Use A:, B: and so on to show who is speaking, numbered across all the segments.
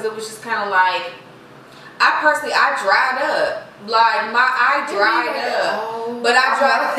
A: it was just kind of like, I dried up. Like my eye dried up, but I dried up.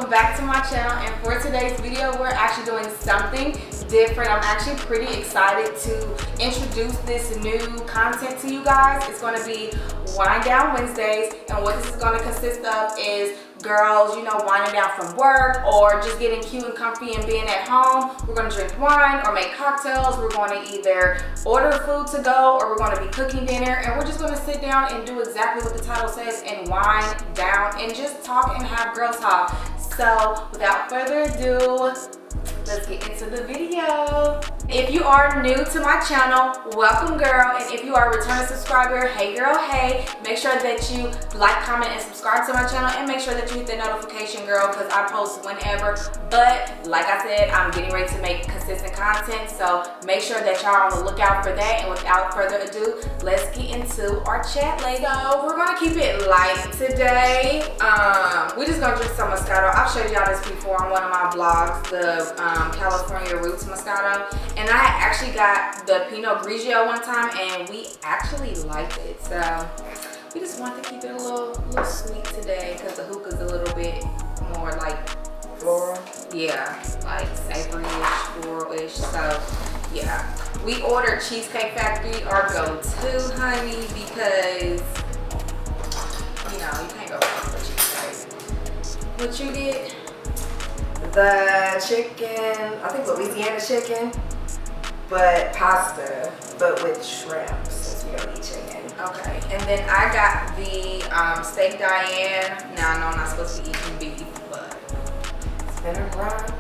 A: Back to my channel, and for today's video we're actually doing something different. I'm actually pretty excited to introduce this new content to you guys. It's going to be Wind Down Wednesdays, and what this is going to consist of is girls, you know, winding down from work or just getting cute and comfy and being at home. We're going to drink wine or make cocktails. We're going to either order food to go or we're going to be cooking dinner, and we're just going to sit down and do exactly what the title says and wind down and just talk and have girl talk. So without further ado, let's get into the video. If you are new to my channel, welcome girl, and if you are a returning subscriber, hey girl, hey. Make sure that you like, comment, and subscribe to my channel, and make sure that you hit the notification girl, because I post whenever. But like I said, I'm getting ready to make consistent content, so make sure that y'all are on the lookout for that. And without further ado, let's get into our chat, ladies. So we're gonna keep it light today. We're just gonna drink some Moscato. I've showed y'all this before on one of my vlogs, the California Roots Moscato. And I had actually got the Pinot Grigio one time, and we actually liked it. So we just want to keep it a little sweet today, because the hookah's a little bit more like floral. Yeah, like savory-ish, floral-ish. So yeah, we ordered Cheesecake Factory, our go-to, honey, because you know you can't go wrong with cheesecake. What you get?
B: The chicken, I think Louisiana chicken, but pasta, but with shrimp, since we don't eat chicken.
A: Okay, and then I got the steak Diane. Now I know I'm not supposed to be eating beef, but
B: And a rock.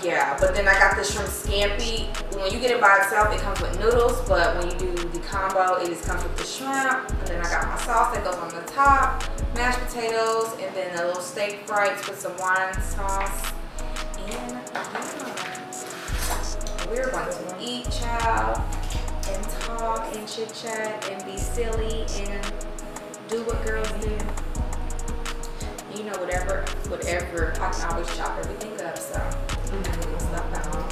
A: Yeah, but then I got the shrimp scampi. When you get it by itself, it comes with noodles, but when you do the combo, it just comes with the shrimp. And then I got my sauce that goes on the top, mashed potatoes, and then a little steak fries with some wine sauce. And we're going to eat, child, and talk and chit chat and be silly and do what girls do. You know, whatever, I can always chop everything up, so stuff at home.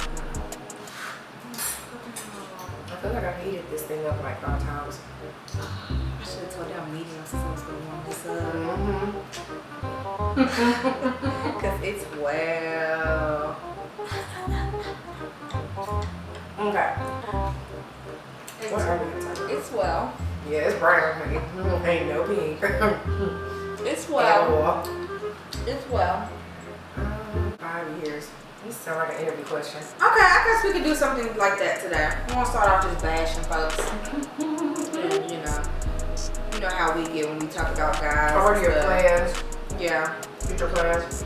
B: I feel like I've heated this thing up like 5 times.
A: I should have told y'all meeting us since I was going to warm this up. Because it's well.
B: Okay. What are we gonna talk?
A: It's well.
B: Yeah, it's brown, honey. Ain't no pink.
A: It's well. It's well.
B: 5 years. You sound like an interview question.
A: Okay, I guess we could do something like that today. We want to start off just bashing folks. And, you know how we get when we talk about guys.
B: What are your plans?
A: Yeah.
B: Future plans?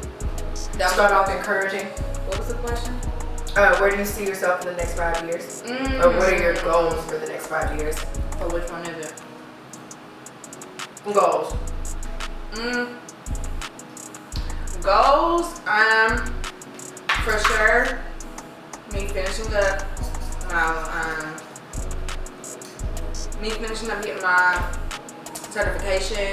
B: Start off encouraging.
A: What was the question?
B: Where do you see yourself in the next 5 years? Or what are your goals for the next 5 years?
A: Or which one is it?
B: Goals.
A: Goals, for sure, me finishing up getting my certification.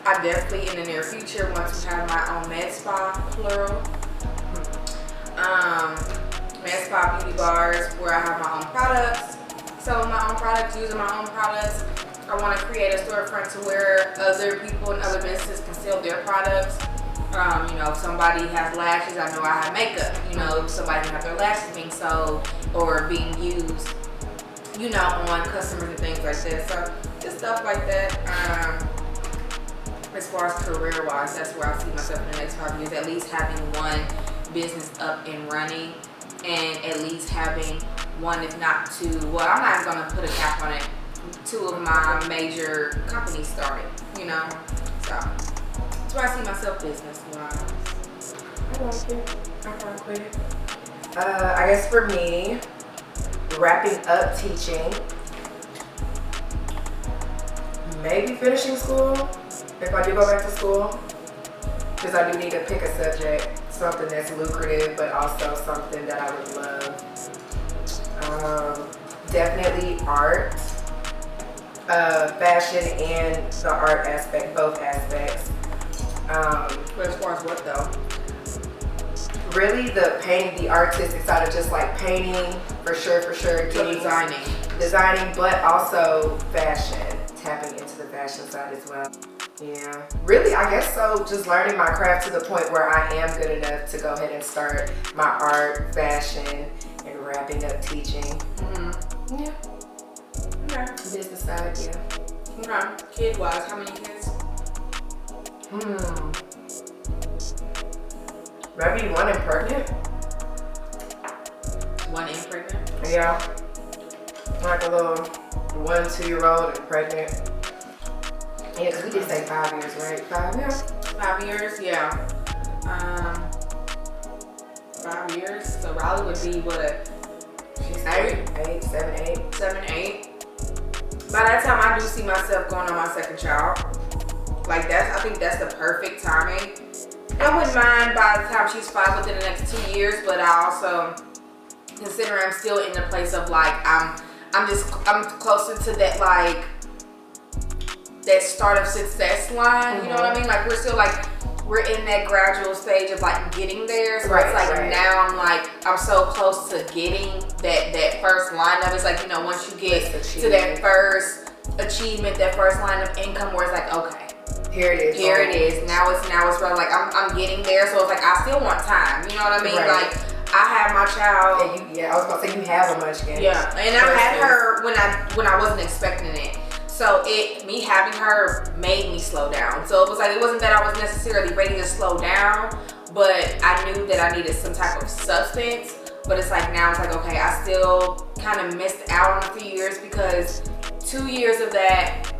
A: I definitely in the near future want to have my own med spa, plural. Med spa beauty bars where I have my own products, selling my own products, using my own products. I want to create a storefront to where other people and other businesses can sell their products. You know, if somebody has lashes, I know I have makeup. You know, if somebody can have their lashes being sold or being used, you know, on customers and things like that. So just stuff like that. As far as career-wise, that's where I see myself in the next 5 years. At least having one business up and running, and at least having one, if not two. Well, I'm not even gonna put a cap on it. 2 of my major companies started. You know, so. That's where I see myself business-wise.
B: I like it. I rock with it. I guess for me, wrapping up teaching, maybe finishing school, if I do go back to school, because I do need to pick a subject, something that's lucrative, but also something that I would love. Definitely art, fashion, and the art aspect, both aspects.
A: But as far as what though?
B: Really the painting, the artistic side of just like painting, for sure. Designing, but also fashion, tapping into the fashion side as well. Yeah, really, I guess so. Just learning my craft to the point where I am good enough to go ahead and start my art, fashion, and wrapping up teaching. Yeah.
A: Okay.
B: Business side, yeah.
A: Okay. Kid-wise, how many kids?
B: Maybe 1 and pregnant.
A: 1 and pregnant?
B: Yeah. Like a little 1 2-year-old and pregnant. Yeah, because we did say 5 years, right? 5 years?
A: 5 years, yeah. 5 years. So Riley would be what?
B: She's
A: 8,
B: 7, 8.
A: 7, 8. By that time, I do see myself going on my 2nd child. Like I think that's the perfect timing. I wouldn't mind by the time she's 5 within the next 2 years, but I also consider I'm still in the place of like I'm closer to that like that start of success line. You know what I mean? Like we're in that gradual stage of like getting there. So it's like now I'm so close to getting that first line of it's like, you know, once you get to that first achievement, that first line of income where it's like, okay.
B: Here it is.
A: Now it's real. Like I'm getting there, so it's like I still want time. You know what I mean?
B: Right.
A: Like I have my child.
B: I was about to say you have a munchkin.
A: Yeah, and I had her when I wasn't expecting it. So me having her made me slow down. So it was like it wasn't that I was necessarily ready to slow down, but I knew that I needed some type of substance. But it's like now it's like okay, I still kind of missed out on a few years because 2 years of that.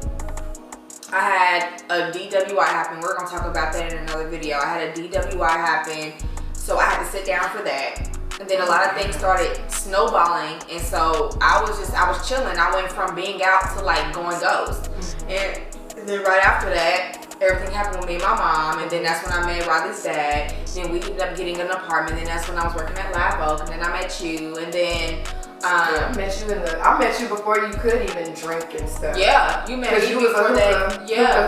A: I had a DWI happen. We're gonna talk about that in another video. I had a DWI happen. So So I had to sit down for that. And then a lot of things started snowballing, and so I was chilling. I went from being out to like going ghost. And then right after that, everything happened with me and my mom, and then that's when I met Riley's dad. Then we ended up getting an apartment, and that's when I was working at Live Oak, and then I met you, and then
B: I met you before you could even drink and stuff.
A: Yeah, you met me
B: you was
A: before that. Yeah,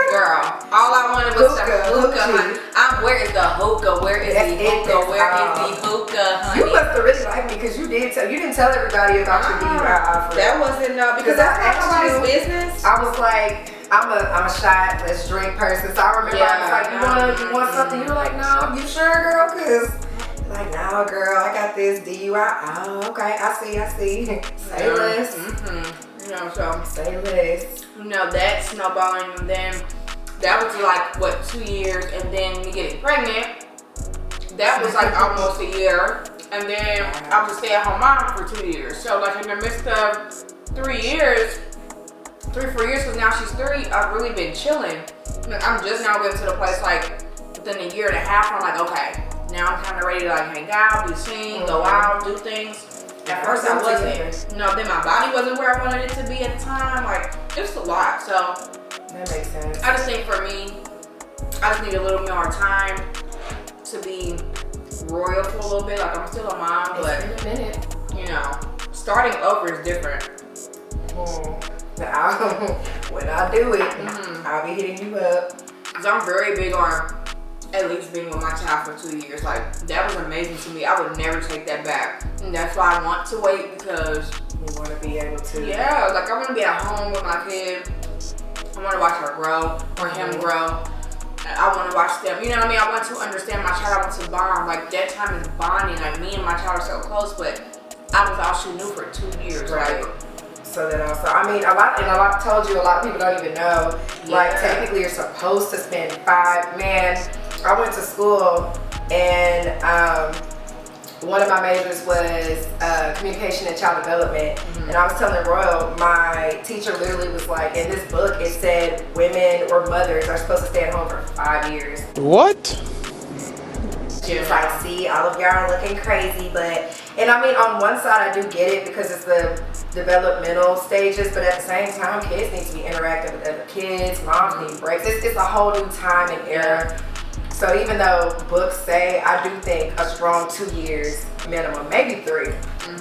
A: girl. All I wanted was some hookah. Where is the hookah? Where is the hookah? Where is the hookah, honey?
B: You must have really liked me because you didn't tell everybody about your DUI offer.
A: That wasn't because that's not nobody's business.
B: I was like, I'm a shot, let's drink person. So I remember I was like, you want something? You were like, no, you sure, girl? Because like, no, girl, I got this DUI. Oh, okay, I see. Say less.
A: You know, so
B: say less.
A: You know, that snowballing, and then that was like what 2 years, and then me getting pregnant. That was like almost a year, and then I was a stay-at-home mom for 2 years. So like in the midst of 3 years, 3-4 years, because now she's 3, I've really been chilling. Like, I'm just now getting to the place like within a year and a half. I'm like, okay, now I'm kind of ready to like hang out, be seen, go out, do things. At first I wasn't. No, then my body wasn't where I wanted it to be at the time. Like, it's a lot. So
B: that makes sense.
A: I just think for me, I just need a little more time to be royal for a little bit. Like, I'm still a mom, but
B: in a minute,
A: you know, starting over is different.
B: When I do it, I'll be hitting you up.
A: Cause I'm very big on at least being with my child for 2 years. Like, that was amazing to me. I would never take that back. And that's why I want to wait, because
B: you want to be able to.
A: Yeah, like I want to be at home with my kid. I want to watch her grow or him grow. I want to watch them. You know what I mean? I want to understand my child. I want to bond. Like, that time is bonding. Like, me and my child are so close, but I was all she knew for 2 years.
B: Right. So then also, I mean, a lot told you, a lot of people don't even know. Like, technically you're supposed to spend 5, I went to school, and one of my majors was communication and child development. And I was telling Royal, my teacher literally was like, in this book it said women or mothers are supposed to stay at home for 5 years.
C: What?
B: She was like, see, all of y'all are looking crazy, and I mean, on one side I do get it because it's the developmental stages, but at the same time, kids need to be interacting with other kids, moms need breaks. It's a whole new time and era. So even though books say, I do think a strong 2 years minimum, maybe 3,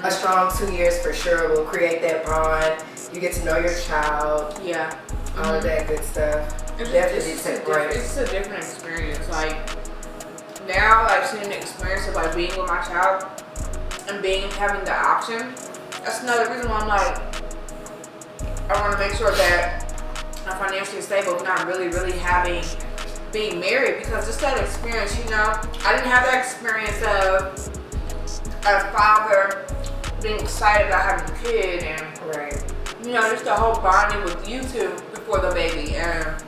B: a strong 2 years for sure will create that bond. You get to know your child.
A: Yeah.
B: All of that good stuff. Definitely take breaks.
A: It's a different experience. Like, now I've seen the experience of like being with my child and having the option. That's another reason why I'm like, I want to make sure that I'm financially stable, but not really being married, because just that experience, you know, I didn't have that experience of a father being excited about having a kid, and you know, just the whole bonding with you two before the baby, and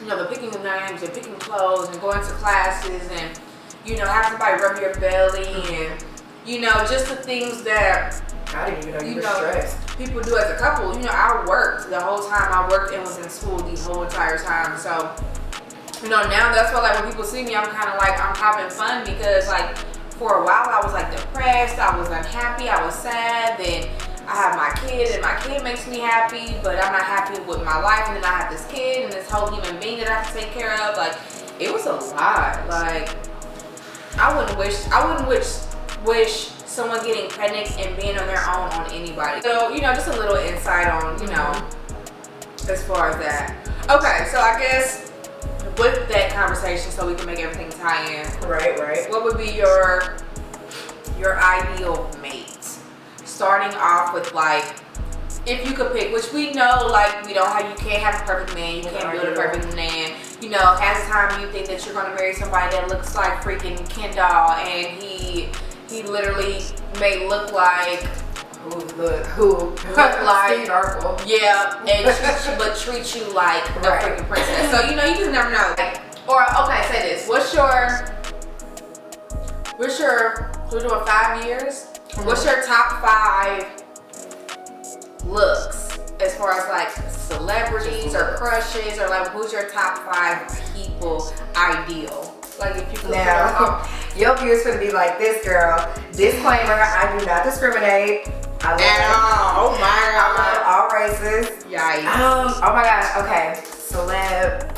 A: you know, the picking of names and picking clothes and going to classes, and you know, having somebody rub your belly, and you know, just the things that
B: I didn't even know you were stressed.
A: People do as a couple. You know, I worked the whole time. I worked and was in school the whole entire time. So, you know, now that's why, like, when people see me, I'm kind of like, I'm having fun, because, like, for a while I was, like, depressed. I was unhappy. I was sad. Then I have my kid, and my kid makes me happy, but I'm not happy with my life. And then I have this kid and this whole human being that I have to take care of. Like, it was a lot. Like, I wouldn't wish someone getting pregnant and being on their own on anybody. So, you know, just a little insight on, you know, as far as that. Okay, so I guess with that conversation, so we can make everything tie in.
B: Right.
A: What would be your ideal mate? Starting off with, like, if you could pick, which we know, like, you can't have a perfect man, you can't build a perfect man. You know, half the time you think that you're gonna marry somebody that looks like freaking Ken doll, and he literally may look like
B: who
A: like
B: Steve Urkel.
A: Yeah, and treat you like a freaking princess. So you know, you just never know. Like, or okay, say this. What's your we're doing 5 years. What's your top 5 looks as far as like celebrities or crushes, or like who's your top 5 people ideal? Like if you could
B: now, your viewers gonna be like this girl. Disclaimer: I do not discriminate. I love
A: Oh my god.
B: I love all races.
A: Yikes.
B: Oh my gosh. Okay. Celeb.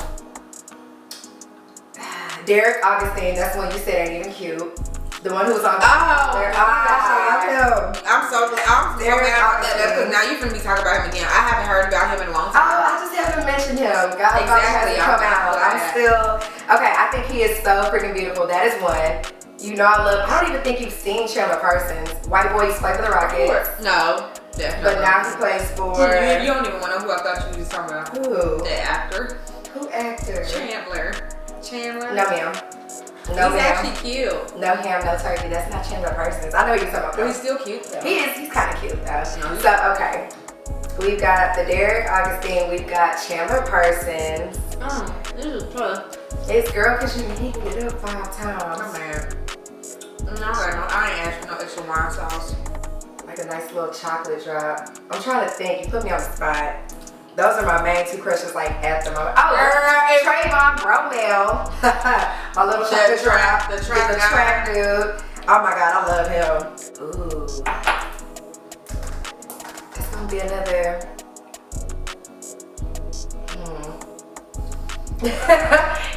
B: Derek Augustine. That's the one you said ain't even cute. The one who was on.
A: Oh,
B: there. Oh my gosh, I love him.
A: I'm so mad about that because now you're gonna be talking about him again. I haven't heard about him in a long time.
B: Oh, I just haven't mentioned him. God,
A: Exactly.
B: hasn't come out. I'm still okay. I think he is so freaking beautiful. That is one. You know, I love. I don't even think you've seen Chandler Parsons. White boy used to play for the Rockets.
A: No, definitely.
B: But now he plays for.
A: You don't even want to know who I thought you was talking about.
B: Who?
A: The actor.
B: Who actor?
A: Chandler.
B: No, ma'am. No,
A: he's actually cute.
B: No ham, no turkey. That's not Chandler Parsons. I know you're talking about.
A: But he's still cute though.
B: He is. He's kind of cute though. So okay, we've got the Derek Augustine. We've got Chandler Parsons.
A: This is tough.
B: It's girl, cause you heated it up 5 times.
A: I'm mad. I ain't asking no extra wine sauce.
B: Like a nice little chocolate drop. I'm trying to think. You put me on the spot. Those are my main 2 crushes, like at the moment. Oh, Trayvon Grwm. My little chocolate drop.
A: The
B: track dude. Oh my god, I love him. Ooh. That's gonna be another.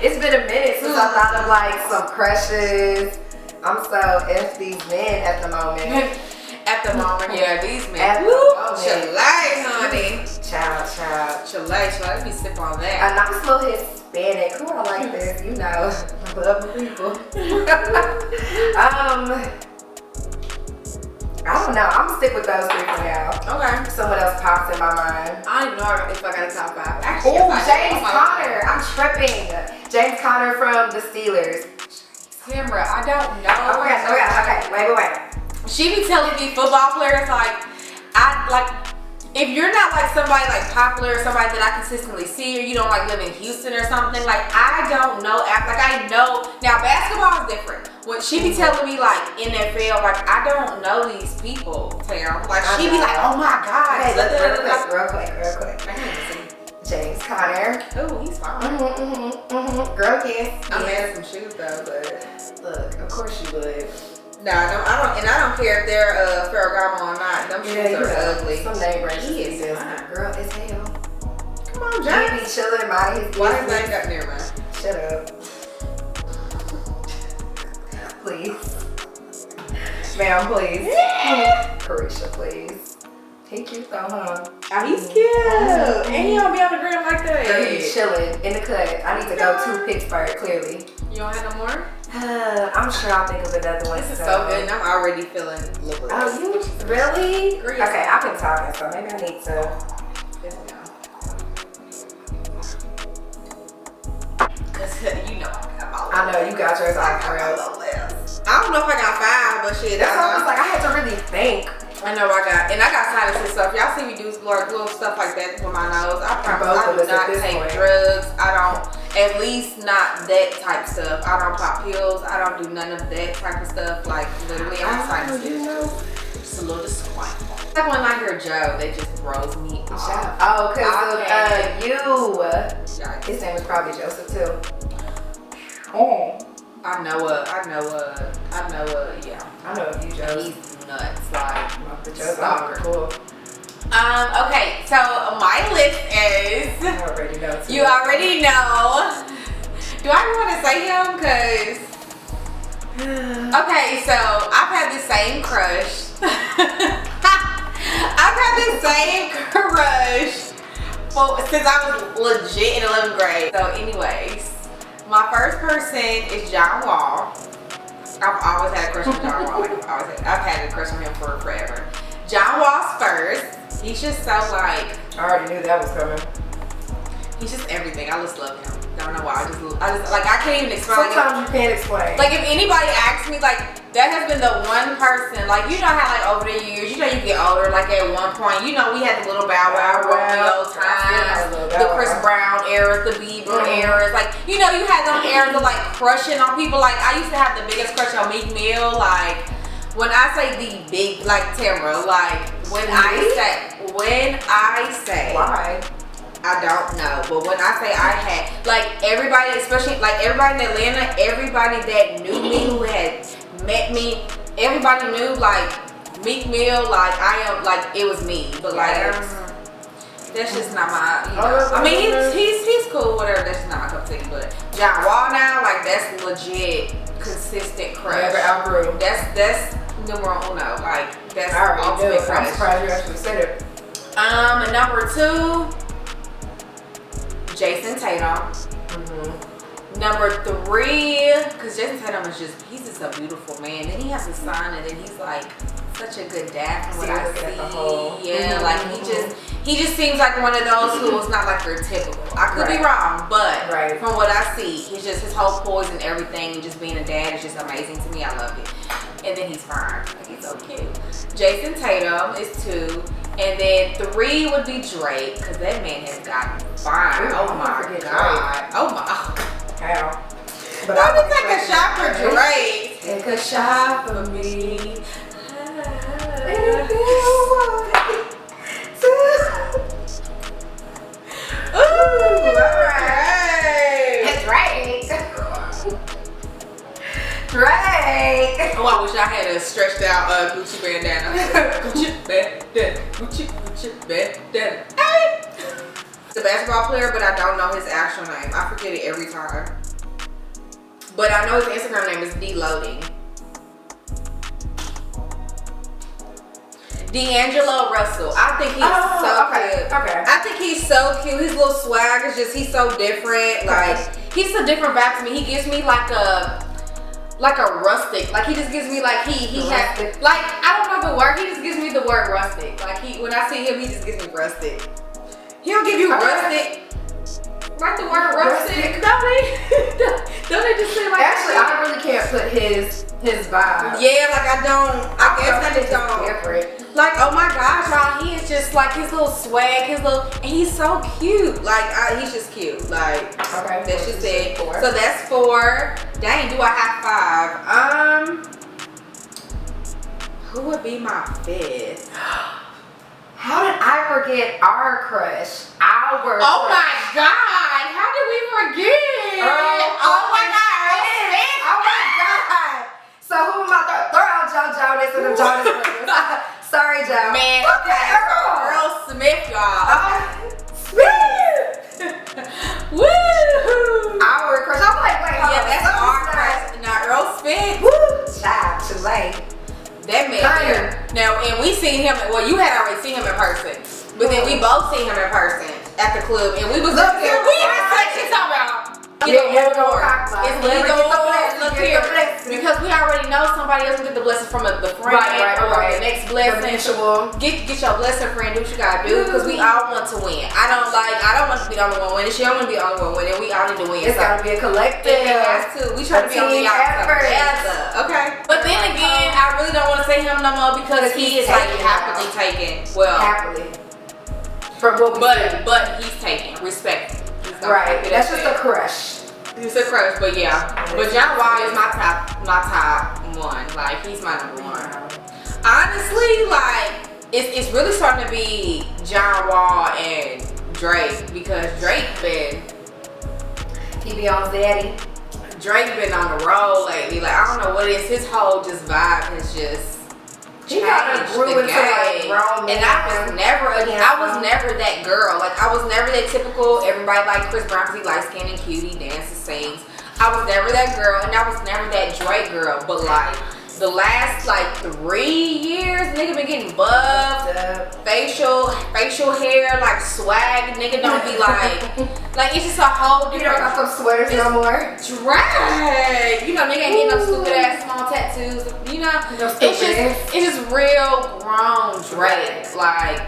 B: It's been a minute since I thought of like some crushes. I'm so F these men at the moment.
A: At the moment, yeah, these men.
B: At the moment.
A: Chile, honey.
B: Child.
A: Chile, let me sip on that.
B: A nice little Hispanic. Who I like this, you know. I love the people. I don't know. I'm gonna stick with those 3 for now.
A: Okay.
B: Someone else pops in my mind.
A: I don't know if I got a top 5. Actually,
B: Oh, James Conner. I'm tripping. James Conner from the Steelers.
A: Tamara, I don't know.
B: Okay. Wait.
A: She be telling me football players if you're not like somebody like popular or somebody that I consistently see, or you don't like live in Houston or something, like I don't know. Like I know now basketball is different. When she be telling me like NFL, like I don't know these people, Tam. Like she be like, oh my god.
B: Okay, real quick. James Conner.
A: Oh, he's fine.
B: Girl, yes.
A: I'm mad at some shoes though, but
B: look, of course you would.
A: No, I don't care if they're Ferragamo or not. Them shoes are ugly.
B: Some name brands
A: He is
B: just
A: fine.
B: girl as hell.
A: Come on,
B: He
A: James.
B: be chilling, minding his business.
A: Why is that got near mine?
B: Shut up. Please. Ma'am, please. Carisha, please. He cute though, huh?
A: Oh, he's cute. And he don't be on the gram like that.
B: Girl, he be chilling in the cut. I need to go to Pittsburgh, clearly.
A: You don't have no more?
B: I'm sure I'll think of another one.
A: This is so good, and I'm already feeling liberated.
B: Oh, you really?
A: Great.
B: Okay, I've been talking, so maybe I need to.
A: Cause you know I got all.
B: I know you got yours off
A: I
B: real.
A: don't know if I got 5, but shit.
B: That's why I was like, I had to really think.
A: I know I got sinuses stuff. Y'all see me do little stuff like that with my nose. I promise I do not take drugs. I don't, at least not that type stuff. I don't pop pills. I don't do none of that type of stuff. Like literally, I'm sinuses. Just a little disappointed. Like when I hear Joe, that just throws me off.
B: Oh, cause of you.
A: Yikes.
B: His name is probably Joseph too.
A: Oh. I know
B: a few Joes.
A: He's nuts, like
B: The Joes
A: stalker.
B: are cool.
A: Okay, so my list is.
B: I already know.
A: You already know. Do I want to say him? Okay, so I've had the same crush. I've had the same crush since I was legit in 11th grade. So, anyways. My first person is John Wall. I've always had a crush on John Wall. I've had a crush on him for forever. John Wall's first. He's just so like.
B: I already knew that was coming.
A: He's just everything. I just love him. I don't know why. I just like I can't even explain.
B: Sometimes you can't explain.
A: Like if anybody asks me, like that has been the one person. Like you know how like over the years, you know you get older. Like at one point, you know we had the little Bow Wow, Romeo times, the Chris Brown eras, the Bieber eras. Like you know you had those eras of like crushing on people. Like I used to have the biggest crush on Meek Mill. Like when I say the big, like Tamara, like when I say
B: why?
A: I don't know. But when I say I had, like everybody, especially like everybody in Atlanta, everybody that knew me, who had met me, everybody knew like Meek Mill, like I am, like it was me. But like that's just not my, you know. I mean he's cool, whatever. That's just not my cup of tea. But John Wall now, like that's legit, consistent crush.
B: Never outgrew.
A: That's numero uno. Like that's ultimate crush.
B: I'm surprised you actually said it.
A: Number 2, Jason Tatum. Number 3, because Jason Tatum is he's just a beautiful man. Then he has a son, and then he's like such a good dad from what I see. Yeah, like he just seems like one of those who is not like your typical. I could be wrong, but from what I see, he's just his whole poise and everything, and just being a dad is just amazing to me. I love it. And then he's fine. Like he's so cute. Jason Tatum is 2. And then 3 would be Drake, because that man has gotten fine. Oh my God. Oh my.
B: Hell.
A: But I would take a shot for Drake.
B: Take a shot for me.
A: Ooh, alright.
B: Drake. Drake.
A: Oh, I wish I had a stretched out Gucci bandana. Gucci bandana. Gucci bandana. Hey! He's a basketball player, but I don't know his actual name. I forget it every time. But I know his Instagram name is D-Loading. D'Angelo Russell. I think he's so cute.
B: Okay.
A: I think he's so cute. His little swag is just, he's so different. Like, he's a different vibe to me. He gives me like a rustic. Like, he just gives me like, he has, like, I don't know the word. He just gives me the word rustic. Like, when I see him, he just gives me rustic. He'll give you rustic. Like the word rustic. Don't they just say like
B: actually, I really can't put his vibe.
A: Yeah, like I guess I just don't.
B: Different.
A: Like, oh my gosh, y'all, he is just like his little swag, and he's so cute. Like, he's just cute. Like, that's just it. 4. So that's 4. Dang, do I have 5? Who would be my 5th?
B: How did I forget our crush?
A: Oh my God! How did we forget? Oh my God!
B: Oh my God! So who am I? Throw out Jonas and the Jonas Brothers. Sorry, Joe.
A: Man, okay. Earl Smith, y'all.
B: Smith.
A: Woo!
B: Our crush. I'm like, wait,
A: yeah, that's our crush. Now Earl Smith.
B: Woo! Child, too late.
A: That man there. Now, and we seen him. Well, you had already seen him in person, but then we both seen him in person at the club, and we was looking. We even said shit about. It's legal. Look here, because we already know somebody else will get the blessing from the friend or the next blessing. Get your blessing, friend. Do what you gotta do, because we all want to win. I don't want to be the only one winning. She don't want to be the only one winning. We all need to win.
B: It's gotta be a collective.
A: It has to. We try to be on the outside. Okay. But then again, I really don't want to say him no more because he is like happily taken. Well,
B: happily. From what we see.
A: But he's taken. Respectful.
B: Right. That's just a crush.
A: He's a crush, but yeah. But John Wall is my top 1. Like, he's my number 1. Honestly, like, it's really starting to be John Wall and Drake, because Drake
B: he be on Zaddy.
A: Drake been on the road lately. Like, I don't know what it is. His whole vibe has just
B: he kind of grew into like grown
A: man. And I was never that girl. Like, I was never that typical everybody like Chris Brown because he light skinned and cute, he dances, sings. I was never that girl, and I was never that Drake girl. But like the last like 3 years, nigga been getting buffed, facial hair, like swag. Nigga don't be like it's just a whole different.
B: You don't got some sweaters no more.
A: Drag. You know, nigga ain't getting no stupid ass small tattoos. You know, it's just real grown Drake. Like,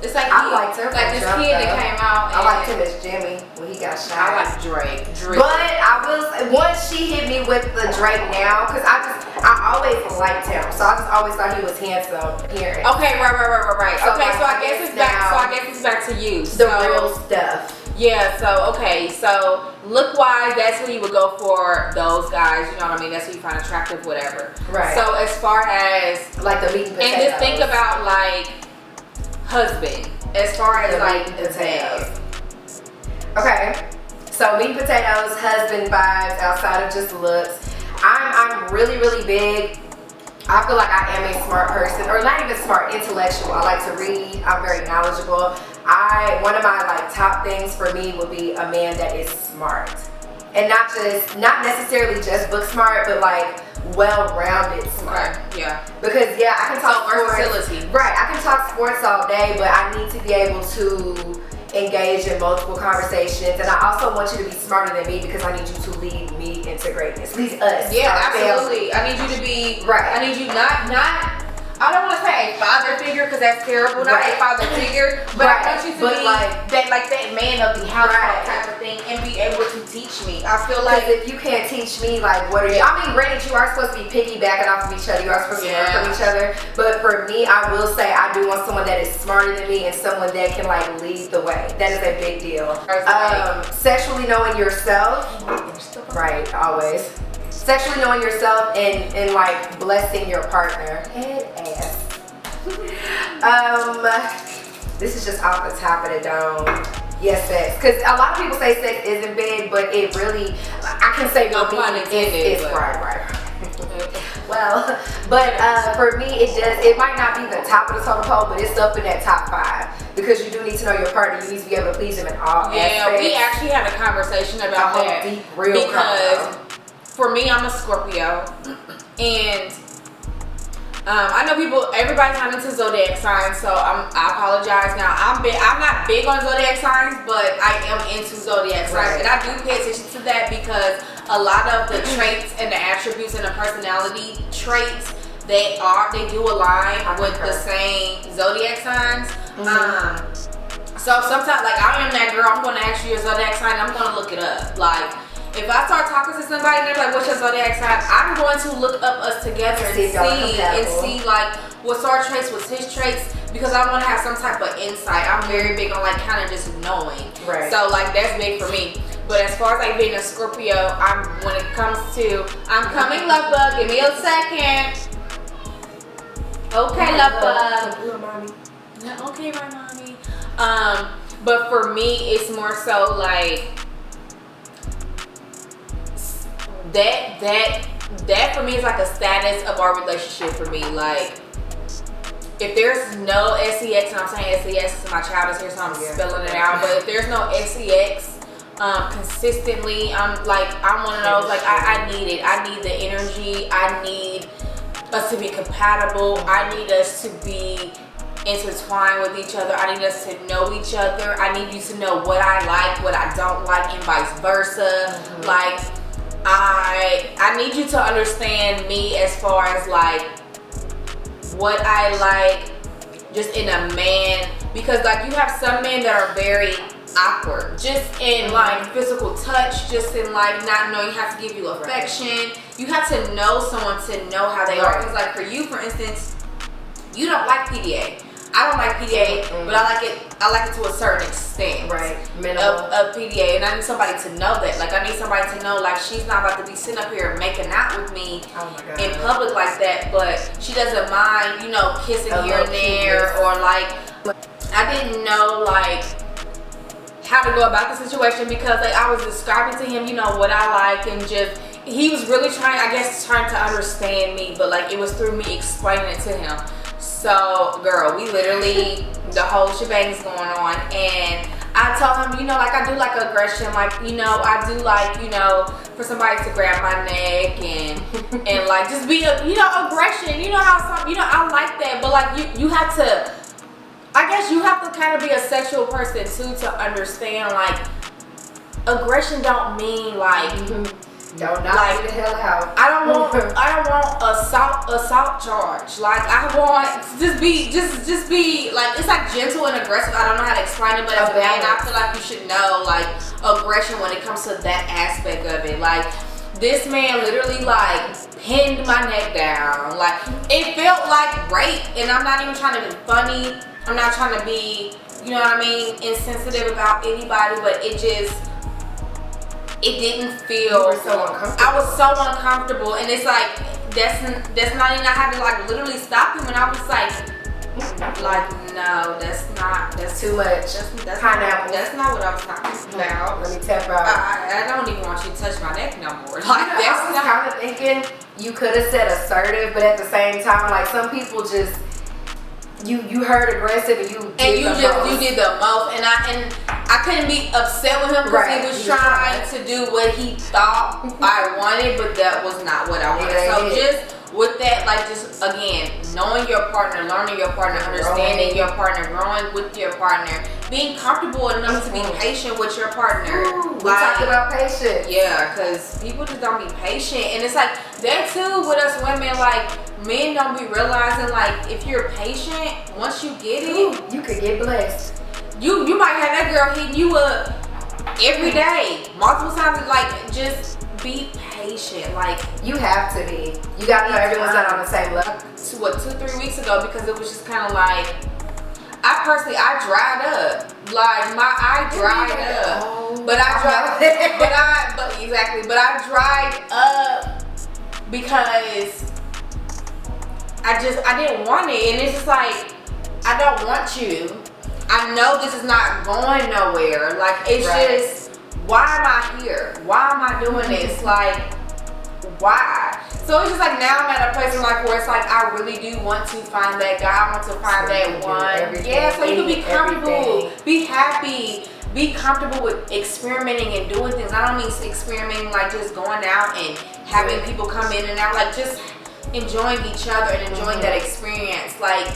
A: it's like
B: I liked her.
A: Like this kid that came out.
B: I liked him as Jimmy when he got shot.
A: I like Drake.
B: But once she hit me with the Drake now, because I always liked him, so I just always thought he was handsome. Here.
A: Okay, right. So okay, so I guess it's back. So I guess it's back to you.
B: The real stuff.
A: Yeah. So okay. So look wise, that's who you would go for. Those guys. You know what I mean? That's who you find attractive, whatever.
B: Right.
A: So as far as
B: like the meat and potatoes.
A: And just think about like husband. As far as like the
B: potatoes. Okay, so meat and potatoes, husband vibes outside of just looks. I'm really, really big. I feel like I am a smart person, or not even smart, intellectual. I like to read. I'm very knowledgeable. One of my like top things for me would be a man that is smart, and not necessarily just book smart, but like well-rounded smart.
A: Okay. Yeah.
B: Because yeah, I can talk sports.
A: Versatility.
B: Right, I can talk sports all day, but I need to be able to engage in multiple conversations, and I also want you to be smarter than me because I need you to lead me into greatness. Lead us.
A: Yeah,
B: absolutely.
A: family. I need you to be
B: right.
A: I need you not. I don't want to say a father figure because that's terrible. Not a father figure, but I want you to be that man of the household type of thing and be able to teach me. I feel like
B: if you can't teach me, like, what are you? I mean, granted, you are supposed to be piggybacking off of each other. You are supposed to learn from each other. But for me, I will say I do want someone that is smarter than me and someone that can like lead the way. That is a big deal. Sexually knowing yourself, right? Always. Sexually knowing yourself and like blessing your partner. Head ass. This is just off the top of the dome. Yes, sex. Because a lot of people say sex isn't big, but it really, I can say
A: no pun intended.
B: It's right. Well, but for me, it might not be the top of the totem pole, but it's up in that top 5 because you do need to know your partner. You need to be able to please him in all aspects.
A: Yeah, we actually had a conversation about that
B: deep, real
A: because for me, I'm a Scorpio, and I know everybody's not into zodiac signs, so I apologize. Now, I'm not big on zodiac signs, but I am into zodiac signs, and I do pay attention to that because a lot of the traits and the attributes and the personality traits they do align with the same zodiac signs. So sometimes, like, I am that girl. I'm going to ask you your zodiac sign. I'm going to look it up, like. If I start talking to somebody and they're like, what's your zodiac sign? I'm going to look up us together and see like what's our traits, what's his traits, because I want to have some type of insight. I'm very big on like kind of just knowing. Right. So like that's big for me. But as far as like being a Scorpio, when it comes to, I'm coming, love bug. Give me a second. Okay, love bug. Okay, my mommy. But for me, it's more so like, that for me is like a status of our relationship for me. Like, if there's no sex, and I'm saying sex because my child is here, so I'm spelling it out. But if there's no sex consistently, I'm one of those, like, I need it. I need the energy. I need us to be compatible. I need us to be intertwined with each other. I need us to know each other. I need you to know what I like, what I don't like, and vice versa. Like, I need you to understand me as far as like what I like just in a man, because like you have some men that are very awkward just in like physical touch, just in like not knowing how to give you affection. You have to know someone to know how they are, because like for you, for instance, you don't like PDA. I don't like PDA, but I like it to a certain extent. Right. Of PDA. And I need somebody to know that. Like, I need somebody to know, like, she's not about to be sitting up here making out with me in public like that, but she doesn't mind, you know, kissing here and there, or like, I didn't know, like, how to go about the situation, because like I was describing to him, you know, what I like, and just, he was really trying to understand me, but like it was through me explaining it to him. So, girl, we literally, the whole shebang is going on, and I told him, you know, like, I do like aggression, like, you know, I do like, you know, for somebody to grab my neck and like, just be, you know, aggression, you know how some, you know, I like that, but like, you have to, I guess you have to kind of be a sexual person too to understand, like, aggression don't mean like,
B: don't knock me the hell out.
A: I don't want assault charge. Like, I want just be like, it's like gentle and aggressive. I don't know how to explain it, but as a man, I feel like you should know like aggression when it comes to that aspect of it. Like, this man literally like pinned my neck down. Like, it felt like rape, and I'm not even trying to be funny. I'm not trying to be, you know what I mean, insensitive about anybody, but it just, it didn't feel.
B: You were so uncomfortable.
A: I was so uncomfortable, and it's like that's not even. I had to like literally stop him, and I was like no, that's too much. That's not what I was talking about.
C: I don't even want you to touch my neck no more. Like,
B: I was kind of thinking you could have said assertive, but at the same time, like some people just you heard aggressive and you did
C: the most, and I couldn't be upset with him because he was trying to do what he thought I wanted, but that was not what I wanted. So just with that, like, just again, knowing your partner, learning your partner, understanding your partner, growing with your partner, being comfortable enough to be patient with your partner.
B: We talked about patience.
C: Yeah, because people just don't be patient, and it's like that too with us women. Like, men don't be realizing, like, if you're patient, once you get it,
B: you could get blessed.
C: You might have that girl hitting you up every day, multiple times. Like, just be patient. Like,
B: you have to be. You gotta know everyone's not on the same level.
C: 2-3 weeks ago, because it was just kind of like, I dried up. Like, I dried up. But I dried up because I didn't want it. And it's just like, I don't want you. I know this is not going nowhere. Like, it's just, why am I here? Why am I doing this? Like, why? So it's just like, now I'm at a place in life where it's like, I really do want to find that guy. I want to find that one. Yeah, so you can be comfortable, be happy, be comfortable with experimenting and doing things. I don't mean experimenting like just going out and having people come in and out. Like, just enjoying each other and enjoying that experience. Like,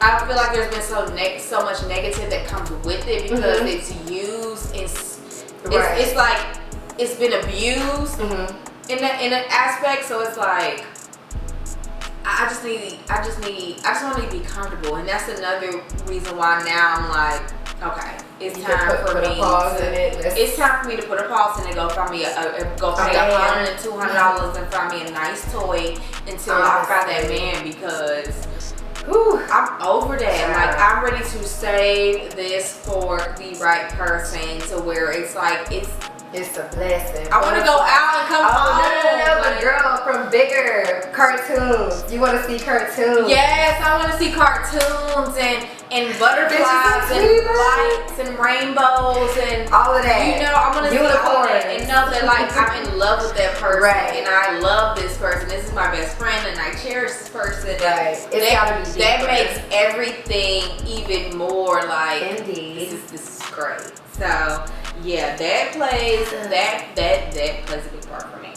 C: I feel like there's been so much negative that comes with it because it's used. It's like it's been abused in an aspect. So it's like, I just want to be comfortable, and that's another reason why now I'm like, okay, it's time for me. It's time for me to put a pause in and go find me $100 and $200 and find me a nice toy until I find that man, because I'm over that. Like, I'm ready to save this for the right person, to where it's like, it's a blessing. I want to go out and come home.
B: The girl from bigger cartoons. You want to see cartoons?
C: Yes, I want to see cartoons and butterflies and lights and rainbows and
B: all of that.
C: You know, I want to see all that and know that, like, I'm in love with that person and I love this person. This is my best friend and I cherish this person. That makes everything even more like,
B: indeed.
C: This is great. So yeah, that plays a big part for me.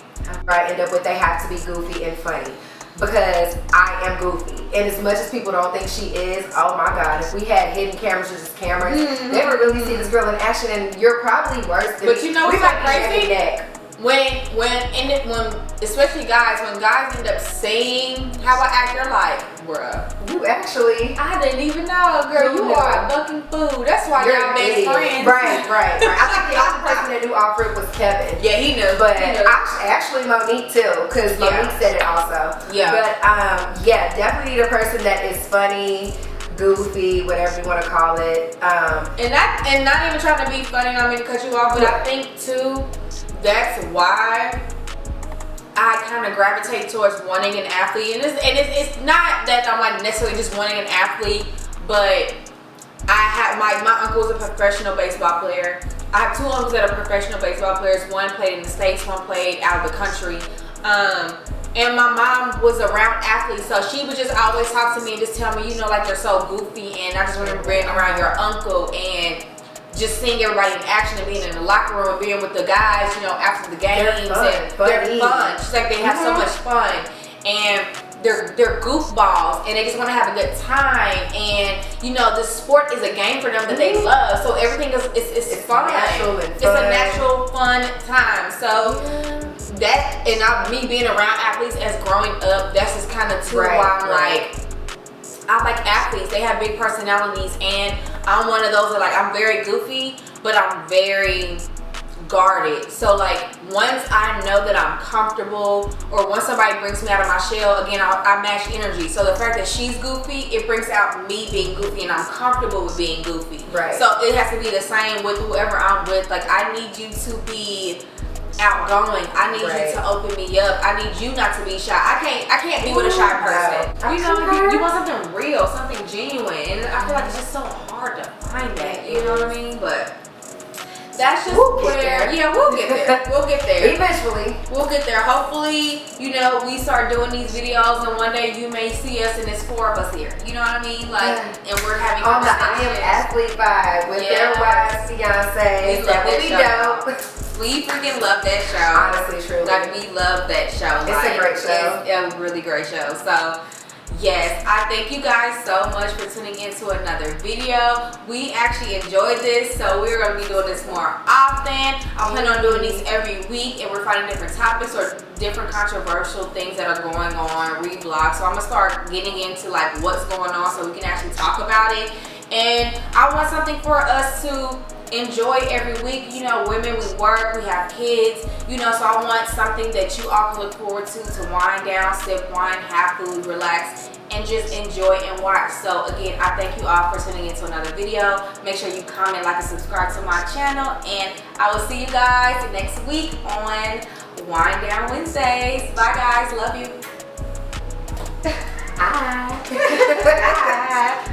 B: I end up with they have to be goofy and funny, because I am goofy. And as much as people don't think she is, oh my God, if we had hidden cameras or just cameras, they would really see this girl in action, and you're probably worse than
C: But you know what's like crazy? When especially guys, when guys end up seeing how I act, they're like, bruh,
B: you actually,
C: I didn't even know, girl, you are a fucking fool. That's why y'all best friends.
B: Right. I think the only person that knew off rip was Kevin.
C: Yeah, he knew.
B: But actually Monique too, because Monique said it also. Yeah. But definitely the person that is funny, goofy, whatever you want to call it.
C: And not even trying to be funny, I don't mean to cut you off, but I think too, that's why I kind of gravitate towards wanting an athlete. And it's not that I'm like necessarily just wanting an athlete, but I have my uncle is a professional baseball player. I have 2 uncles that are professional baseball players. One played in the States, one played out of the country. And my mom was around athletes, so she would just always talk to me and just tell me, you know, like, they're so goofy, and I just want to bring around your uncle and just seeing everybody in action and being in the locker room and being with the guys, you know, after the games. They're fun. She's like, they have so much fun, and they're goofballs, and they just want to have a good time. And you know, the sport is a game for them that they love, so everything is fun. It's a natural fun time. So that, and me being around athletes as growing up, that's just kind of too why I'm like, I like athletes. They have big personalities, and I'm one of those that, like, I'm very goofy, but I'm very guarded. So like, once I know that I'm comfortable, or once somebody brings me out of my shell, again, I match energy. So the fact that she's goofy, it brings out me being goofy, and I'm comfortable with being goofy. Right. So it has to be the same with whoever I'm with. Like, I need you to be outgoing. I need you to open me up. I need you not to be shy. I can't be with a shy person. You know, you want something real, something genuine, and I feel like it's just so hard to find that. You know what I mean? But that's just
B: We'll get
C: where,
B: there.
C: yeah, we'll get there. We'll get there.
B: Eventually.
C: We'll get there. Hopefully, you know, we start doing these videos and one day you may see us and it's 4 of us here. You know what I mean? Like, and we're having
B: on the
C: conversations.
B: I Am Athlete vibe with their wives, fiancés.
C: We love
B: That would be
C: that
B: dope.
C: We freaking love that show.
B: Honestly, truly.
C: Like, we love that show.
B: It's a great show.
C: It's a really great show. So, yes, I thank you guys so much for tuning into another video. We actually enjoyed this, so we're going to be doing this more often. I plan on doing these every week, and we're finding different topics or different controversial things that are going on, reblogs. So I'm going to start getting into like what's going on so we can actually talk about it. And I want something for us to enjoy every week. You know, women, we work, we have kids, you know, so I want something that you all can look forward to wind down, sip wine, have food, relax, and just enjoy and watch. So again, I thank you all for tuning into another video. Make sure you comment, like, and subscribe to my channel, and I will see you guys next week on Wind Down Wednesdays. Bye guys, love you.
B: Bye.
C: Bye.